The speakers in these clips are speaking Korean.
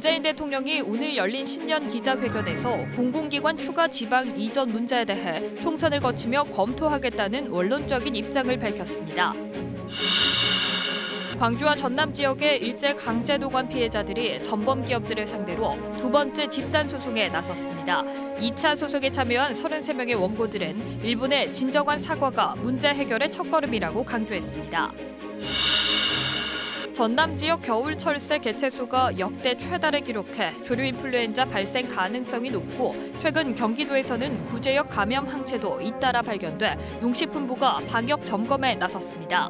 문재인 대통령이 오늘 열린 신년 기자회견에서 공공기관 추가 지방 이전 문제에 대해 총선을 거치며 검토하겠다는 원론적인 입장을 밝혔습니다. 광주와 전남 지역의 일제 강제 동원 피해자들이 전범 기업들을 상대로 두 번째 집단 소송에 나섰습니다. 2차 소송에 참여한 33명의 원고들은 일본의 진정한 사과가 문제 해결의 첫걸음이라고 강조했습니다. 전남 지역 겨울 철새 개체수가 역대 최다를 기록해 조류 인플루엔자 발생 가능성이 높고 최근 경기도에서는 구제역 감염 항체도 잇따라 발견돼 농식품부가 방역 점검에 나섰습니다.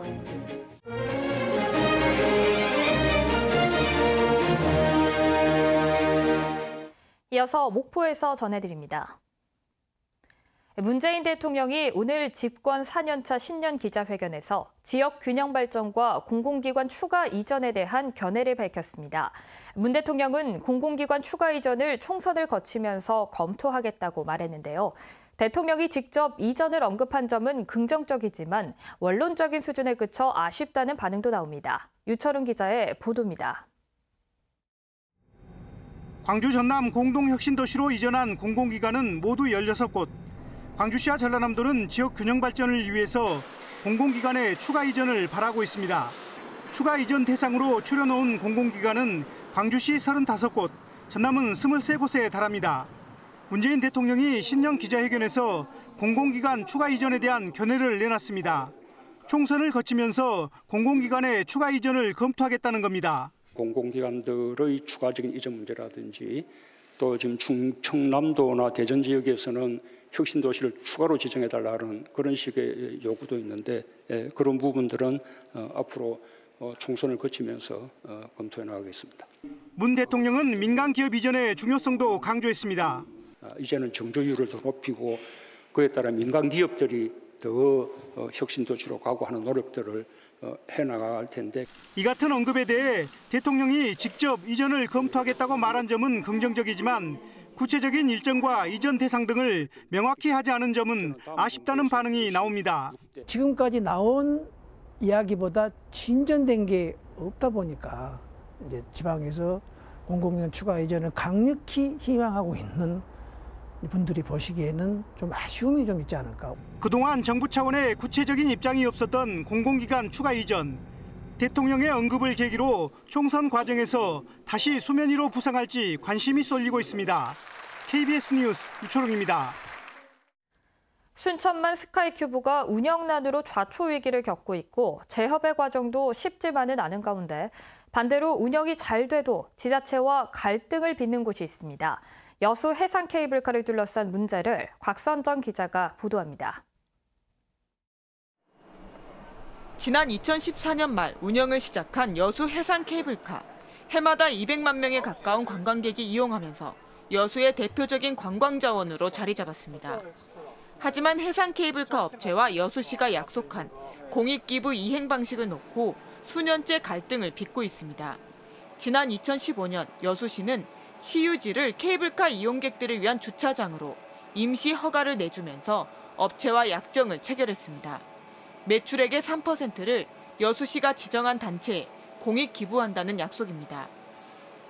이어서 목포에서 전해드립니다. 문재인 대통령이 오늘 집권 4년차 신년 기자회견에서 지역 균형 발전과 공공기관 추가 이전에 대한 견해를 밝혔습니다. 문 대통령은 공공기관 추가 이전을 총선을 거치면서 검토하겠다고 말했는데요. 대통령이 직접 이전을 언급한 점은 긍정적이지만 원론적인 수준에 그쳐 아쉽다는 반응도 나옵니다. 유철훈 기자의 보도입니다. 광주 전남 공동혁신도시로 이전한 공공기관은 모두 16곳. 광주시와 전라남도는 지역 균형 발전을 위해서 공공기관의 추가 이전을 바라고 있습니다. 추가 이전 대상으로 추려놓은 공공기관은 광주시 35곳, 전남은 23곳에 달합니다. 문재인 대통령이 신년 기자회견에서 공공기관 추가 이전에 대한 견해를 내놨습니다. 총선을 거치면서 공공기관의 추가 이전을 검토하겠다는 겁니다. 공공기관들의 추가적인 이전 문제라든지 또 지금 충청남도나 대전 지역에서는 혁신도시를 추가로 지정해달라는 그런 식의 요구도 있는데 그런 부분들은 앞으로 총선을 거치면서 검토해 나가겠습니다. 문 대통령은 민간 기업 이전의 중요성도 강조했습니다. 이제는 정조율을 더 높이고 그에 따라 민간 기업들이 더 혁신도시로 가고 하는 노력들을 해나갈 텐데 이 같은 언급에 대해 대통령이 직접 이전을 검토하겠다고 말한 점은 긍정적이지만 구체적인 일정과 이전 대상 등을 명확히 하지 않은 점은 아쉽다는 반응이 나옵니다. 지금까지 나온 이야기보다 진전된 게 없다 보니까 이제 지방에서 공공기관 추가 이전을 강력히 희망하고 있는 분들이 보시기에는 좀 아쉬움이 좀 있지 않을까. 그동안 정부 차원의 구체적인 입장이 없었던 공공기관 추가 이전. 대통령의 언급을 계기로 총선 과정에서 다시 수면 위로 부상할지 관심이 쏠리고 있습니다. KBS 뉴스 유초롱입니다. 순천만 스카이큐브가 운영난으로 좌초 위기를 겪고 있고 재협의 과정도 쉽지만은 않은 가운데 반대로 운영이 잘 돼도 지자체와 갈등을 빚는 곳이 있습니다. 여수 해상 케이블카를 둘러싼 문제를 곽선정 기자가 보도합니다. 지난 2014년 말 운영을 시작한 여수 해상 케이블카. 해마다 200만 명에 가까운 관광객이 이용하면서 여수의 대표적인 관광 자원으로 자리 잡았습니다. 하지만 해상 케이블카 업체와 여수시가 약속한 공익기부 이행 방식을 놓고 수년째 갈등을 빚고 있습니다. 지난 2015년 여수시는 시유지를 케이블카 이용객들을 위한 주차장으로 임시 허가를 내주면서 업체와 약정을 체결했습니다. 매출액의 3%를 여수시가 지정한 단체에 공익 기부한다는 약속입니다.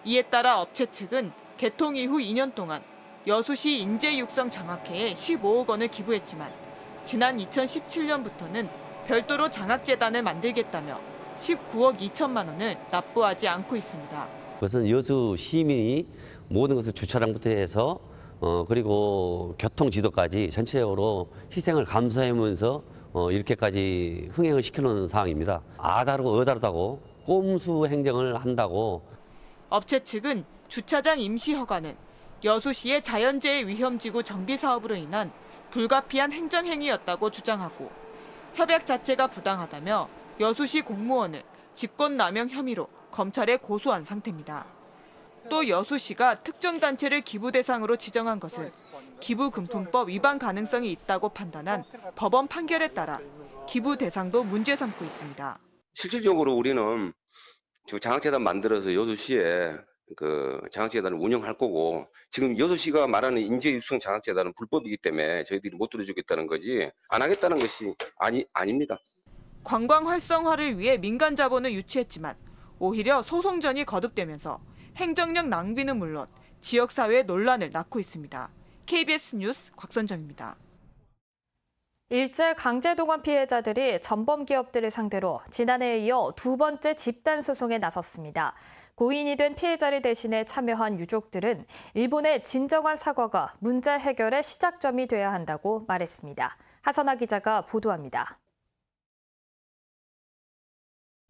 이에 따라 업체 측은 개통 이후 2년 동안 여수시 인재육성 장학회에 15억 원을 기부했지만 지난 2017년부터는 별도로 장학재단을 만들겠다며 19억 2천만 원을 납부하지 않고 있습니다. 그것은 여수 시민이 모든 것을 주차장부터 해서 그리고 교통지도까지 전체적으로 희생을 감수하면서 이렇게까지 흥행을 시켜놓은 상황입니다. 아다르고 어다르다고 꼼수 행정을 한다고. 업체 측은 주차장 임시 허가는 여수시의 자연재해 위험지구 정비 사업으로 인한 불가피한 행정행위였다고 주장하고 협약 자체가 부당하다며 여수시 공무원을 직권남용 혐의로 검찰에 고소한 상태입니다. 또 여수시가 특정 단체를 기부 대상으로 지정한 것은 기부금품법 위반 가능성이 있다고 판단한 법원 판결에 따라 기부 대상도 문제 삼고 있습니다. 실질적으로 우리는 장학재단 만들어서 여수시에 장학재단을 운영할 거고 지금 여수시가 말하는 인재육성 장학재단은 불법이기 때문에 저희들이 못 들어주겠다는 거지 안 하겠다는 것이 아닙니다. 관광 활성화를 위해 민간 자본을 유치했지만 오히려 소송전이 거듭되면서 행정력 낭비는 물론 지역사회의 논란을 낳고 있습니다. KBS 뉴스 곽선정입니다. 일제 강제동원 피해자들이 전범 기업들을 상대로 지난해에 이어 두 번째 집단 소송에 나섰습니다. 고인이 된 피해자를 대신해 참여한 유족들은 일본의 진정한 사과가 문제 해결의 시작점이 돼야 한다고 말했습니다. 하선아 기자가 보도합니다.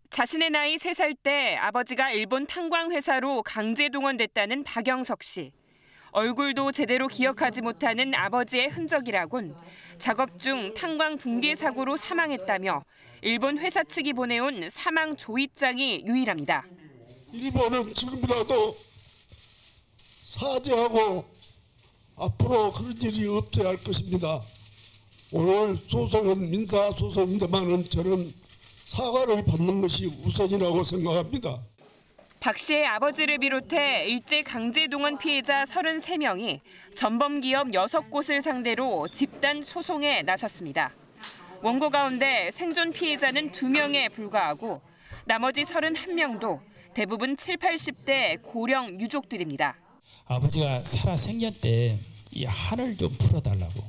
자신의 나이 3살 때 아버지가 일본 탄광회사로 강제동원됐다는 박영석 씨. 얼굴도 제대로 기억하지 못하는 아버지의 흔적이라곤 작업 중 탄광 붕괴 사고로 사망했다며 일본 회사 측이 보내온 사망 조의장이 유일합니다. 일본은 지금이라도 사죄하고 앞으로 그런 일이 없어야 할 것입니다. 오늘 소송은 민사소송인데만은 저는 사과를 받는 것이 우선이라고 생각합니다. 박 씨의 아버지를 비롯해 일제 강제동원 피해자 33명이 전범기업 6곳을 상대로 집단 소송에 나섰습니다. 원고 가운데 생존 피해자는 2명에 불과하고 나머지 31명도 대부분 7, 80대 고령 유족들입니다. 아버지가 살아 생전 때 이 한을 좀 풀어달라고.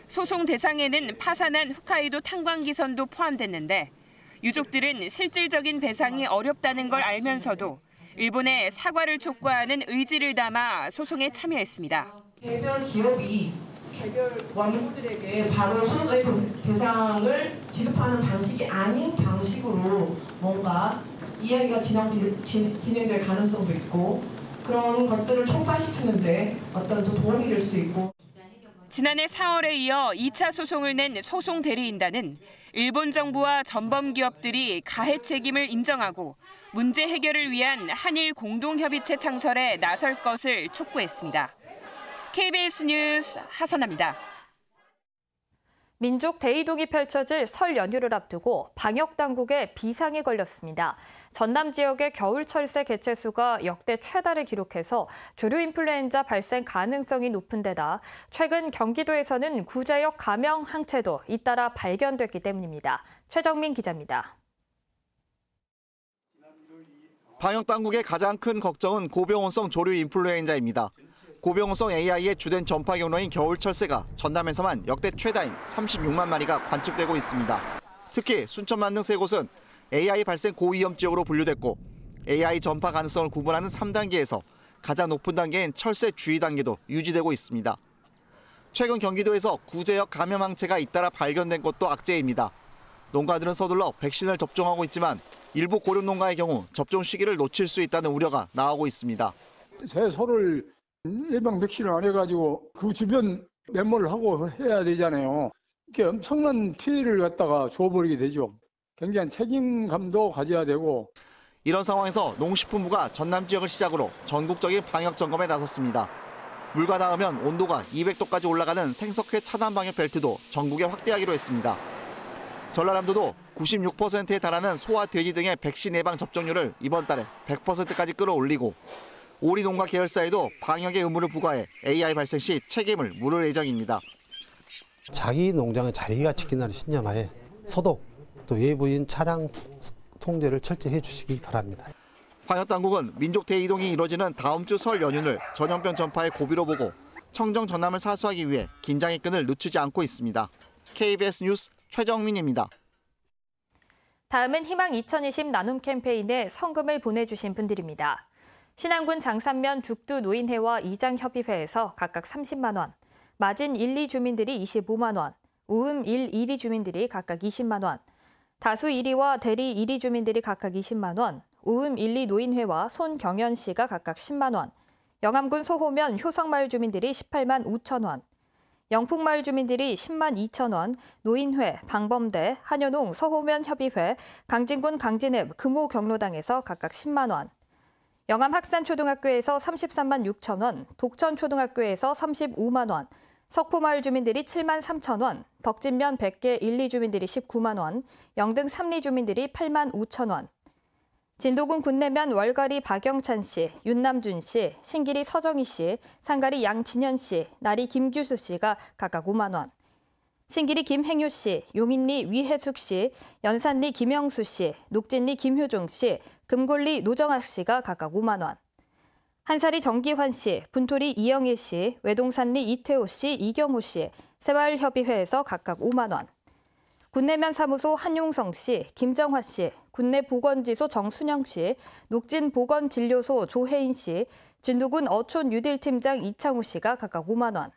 소송 대상에는 파산한 홋카이도 탄광기선도 포함됐는데 유족들은 실질적인 배상이 어렵다는 걸 알면서도 일본에 사과를 촉구하는 의지를 담아 소송에 참여했습니다. 개별 기업이 개별 원고들에게 바로 손해 배상을 지급하는 방식이 아닌 방식으로 뭔가 이야기가 진행될 가능성도 있고 그런 것들을 촉발시키는데 어떤 도움이 될 수도 있고. 지난해 4월에 이어 2차 소송을 낸 소송 대리인단은 일본 정부와 전범 기업들이 가해 책임을 인정하고 문제 해결을 위한 한일 공동협의체 창설에 나설 것을 촉구했습니다. KBS 뉴스 하선아입니다. 민족 대이동이 펼쳐질 설 연휴를 앞두고 방역당국에 비상이 걸렸습니다. 전남 지역의 겨울철새 개체수가 역대 최다를 기록해서 조류 인플루엔자 발생 가능성이 높은 데다 최근 경기도에서는 구제역 감염 항체도 잇따라 발견됐기 때문입니다. 최정민 기자입니다. 방역당국의 가장 큰 걱정은 고병원성 조류 인플루엔자입니다. 고병원성 AI의 주된 전파 경로인 겨울철새가 전남에서만 역대 최다인 36만 마리가 관측되고 있습니다. 특히 순천만 등 3곳은 AI 발생 고위험 지역으로 분류됐고 AI 전파 가능성을 구분하는 3단계에서 가장 높은 단계인 철새 주의 단계도 유지되고 있습니다. 최근 경기도에서 구제역 감염 항체가 잇따라 발견된 것도 악재입니다. 농가들은 서둘러 백신을 접종하고 있지만 일부 고령 농가의 경우 접종 시기를 놓칠 수 있다는 우려가 나오고 있습니다. 새 소를 예방 백신을 안 해가지고 그 주변 매몰을 하고 해야 되잖아요. 이렇게 엄청난 피해를 갖다가 줘버리게 되죠. 굉장한 책임감도 가져야 되고. 이런 상황에서 농식품부가 전남 지역을 시작으로 전국적인 방역 점검에 나섰습니다. 물과 닿으면 온도가 200도까지 올라가는 생석회 차단 방역 벨트도 전국에 확대하기로 했습니다. 전라남도도 96%에 달하는 소와 돼지 등의 백신 예방 접종률을 이번 달에 100%까지 끌어올리고 오리 농가 계열사에도 방역의 의무를 부과해 AI 발생 시 책임을 물을 예정입니다. 자기 농장을 자기가 지킨다는 신념하에 소독, 또 외부인 차량 통제를 철저히 해주시기 바랍니다. 방역당국은 민족 대이동이 이뤄지는 다음 주 설 연휴를 전염병 전파의 고비로 보고 청정 전남을 사수하기 위해 긴장의 끈을 늦추지 않고 있습니다. KBS 뉴스 최정민입니다. 다음은 희망 2020 나눔 캠페인에 성금을 보내주신 분들입니다. 신안군 장산면 죽두 노인회와 이장협의회에서 각각 30만 원, 마진 1, 2 주민들이 25만 원, 우음 1, 2리 주민들이 각각 20만 원, 다수 1위와 대리 1위 주민들이 각각 20만 원, 우음 1, 2 노인회와 손경연 씨가 각각 10만 원, 영암군 소호면 효성마을 주민들이 18만 5천 원, 영풍마을 주민들이 10만 2천 원, 노인회, 방범대, 한여농 서호면 협의회, 강진군 강진읍 금호경로당에서 각각 10만 원, 영암 학산초등학교에서 33만 6천 원, 독천초등학교에서 35만 원, 석포마을 주민들이 7만 3천 원, 덕진면 100개 1, 2 주민들이 19만 원, 영등 3리 주민들이 8만 5천 원, 진도군 군내면 월가리 박영찬 씨, 윤남준 씨, 신기리 서정희 씨, 상가리 양진현 씨, 나리 김규수 씨가 각각 5만 원, 신기리 김행효 씨, 용인리 위혜숙 씨, 연산리 김영수 씨, 녹진리 김효종 씨, 금골리 노정학 씨가 각각 5만 원, 한사리 정기환 씨, 분토리 이영일 씨, 외동산리 이태호 씨, 이경호 씨, 새마을협의회에서 각각 5만 원. 군내면 사무소 한용성 씨, 김정화 씨, 군내보건지소 정순영 씨, 녹진보건진료소 조혜인 씨, 진도군 어촌 뉴딜팀장 이창우 씨가 각각 5만 원.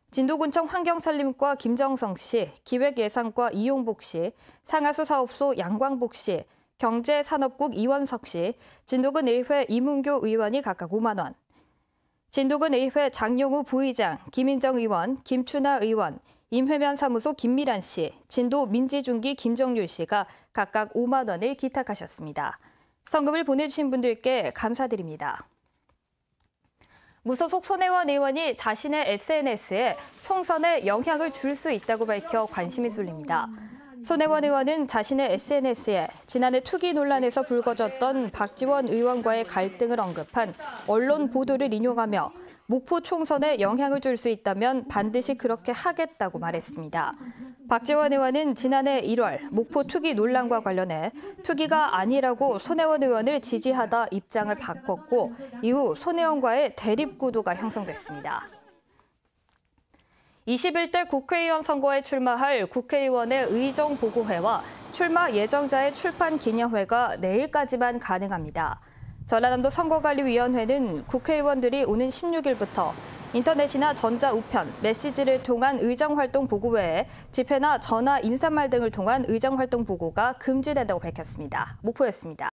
진도군청 환경산림과 김정성 씨, 기획예산과 이용복 씨, 상하수 사업소 양광복 씨, 경제산업국 이원석 씨, 진도군 의회 이문교 의원이 각각 5만 원. 진도군 의회 장용우 부의장, 김인정 의원, 김춘하 의원, 임회면 사무소 김미란 씨, 진도 민지중기 김정률 씨가 각각 5만 원을 기탁하셨습니다. 성금을 보내주신 분들께 감사드립니다. 무소속 손혜원 의원이 자신의 SNS에 총선에 영향을 줄 수 있다고 밝혀 관심이 쏠립니다. 손혜원 의원은 자신의 SNS에 지난해 투기 논란에서 불거졌던 박지원 의원과의 갈등을 언급한 언론 보도를 인용하며 목포 총선에 영향을 줄 수 있다면 반드시 그렇게 하겠다고 말했습니다. 박지원 의원은 지난해 1월 목포 투기 논란과 관련해 투기가 아니라고 손혜원 의원을 지지하다 입장을 바꿨고 이후 손혜원과의 대립 구도가 형성됐습니다. 21대 국회의원 선거에 출마할 국회의원의 의정보고회와 출마 예정자의 출판 기념회가 내일까지만 가능합니다. 전라남도 선거관리위원회는 국회의원들이 오는 16일부터 인터넷이나 전자우편, 메시지를 통한 의정활동 보고 외에 집회나 전화 인사말 등을 통한 의정활동 보고가 금지된다고 밝혔습니다. 목포였습니다.